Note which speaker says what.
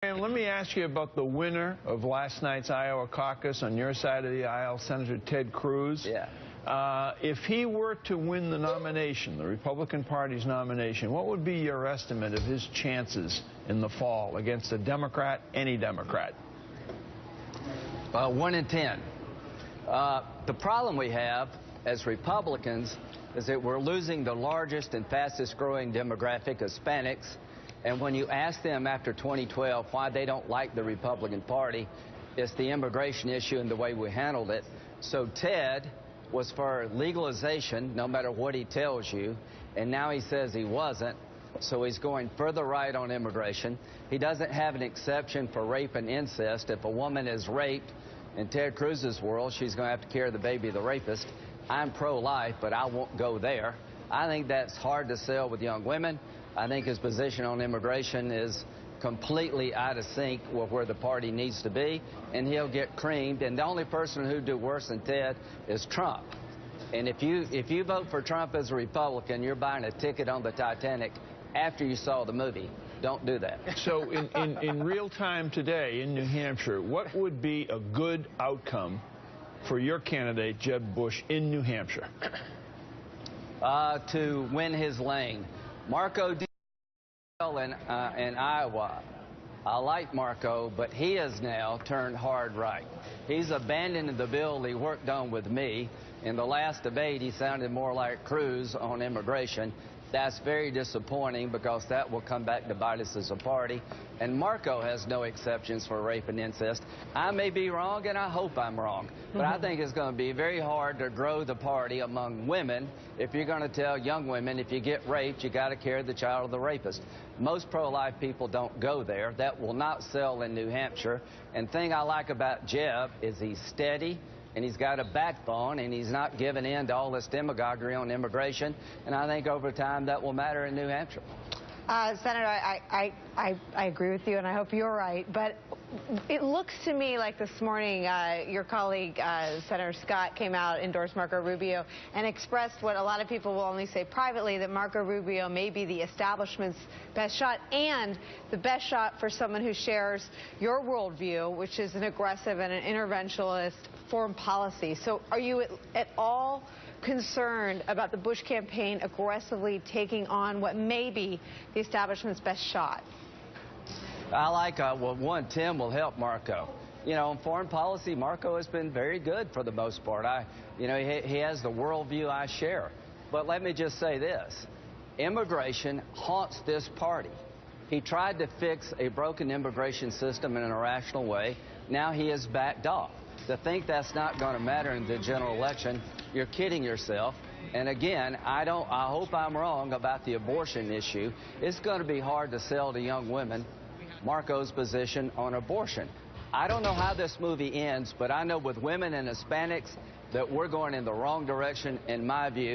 Speaker 1: And let me ask you about the winner of last night's Iowa caucus on your side of the aisle, Senator Ted Cruz.
Speaker 2: Yeah.
Speaker 1: If he were to win the nomination, the Republican Party's nomination, what would be your estimate of his chances in the fall against a Democrat, any Democrat?
Speaker 2: 1 in 10. The problem we have as Republicans is that we're losing the largest and fastest growing demographic, Hispanics. And when you ask them after 2012 why they don't like the Republican Party, it's the immigration issue and the way we handled it. So Ted was for legalization, no matter what he tells you, and now he says he wasn't. So he's going further right on immigration. He doesn't have an exception for rape and incest. If a woman is raped in Ted Cruz's world, she's going to have to carry the baby of the rapist. I'm pro-life, but I won't go there. I think that's hard to sell with young women. I think his position on immigration is completely out of sync with where the party needs to be, and he'll get creamed. And the only person who'd do worse than Ted is Trump. And if you vote for Trump as a Republican, you're buying a ticket on the Titanic after you saw the movie. Don't do that.
Speaker 1: So in real time today in New Hampshire, what would be a good outcome for your candidate, Jeb Bush, in New Hampshire?
Speaker 2: To win his lane. Marco did well in Iowa. I like Marco, but he has now turned hard right. He's abandoned the bill he worked on with me. In the last debate, he sounded more like Cruz on immigration. That's very disappointing because that will come back to bite us as a party. And Marco has no exceptions for rape and incest. I may be wrong, and I hope I'm wrong. But I think it's going to be very hard to grow the party among women if you're going to tell young women if you get raped, you got to carry the child of the rapist. Most pro-life people don't go there. That will not sell in New Hampshire. And the thing I like about Jeb is he's steady, and he's got a backbone, and he's not giving in to all this demagoguery on immigration. And I think over time that will matter in New Hampshire.
Speaker 3: Senator, I agree with you, and I hope you're right. But it looks to me like this morning your colleague, Senator Scott, came out, endorsed Marco Rubio, and expressed what a lot of people will only say privately, that Marco Rubio may be the establishment's best shot and the best shot for someone who shares your worldview, which is an aggressive and an interventionist foreign policy. So are you at all concerned about the Bush campaign aggressively taking on what may be the establishment's best shot?
Speaker 2: I like, well, one, Tim will help Marco. You know, in foreign policy, Marco has been very good for the most part. You know, he has the worldview I share. But let me just say this. Immigration haunts this party. He tried to fix a broken immigration system in an irrational way. Now he has backed off. To think that's not going to matter in the general election, you're kidding yourself. And again, I hope I'm wrong about the abortion issue. It's going to be hard to sell to young women Marco's position on abortion. I don't know how this movie ends, but I know with women and Hispanics that we're going in the wrong direction, in my view.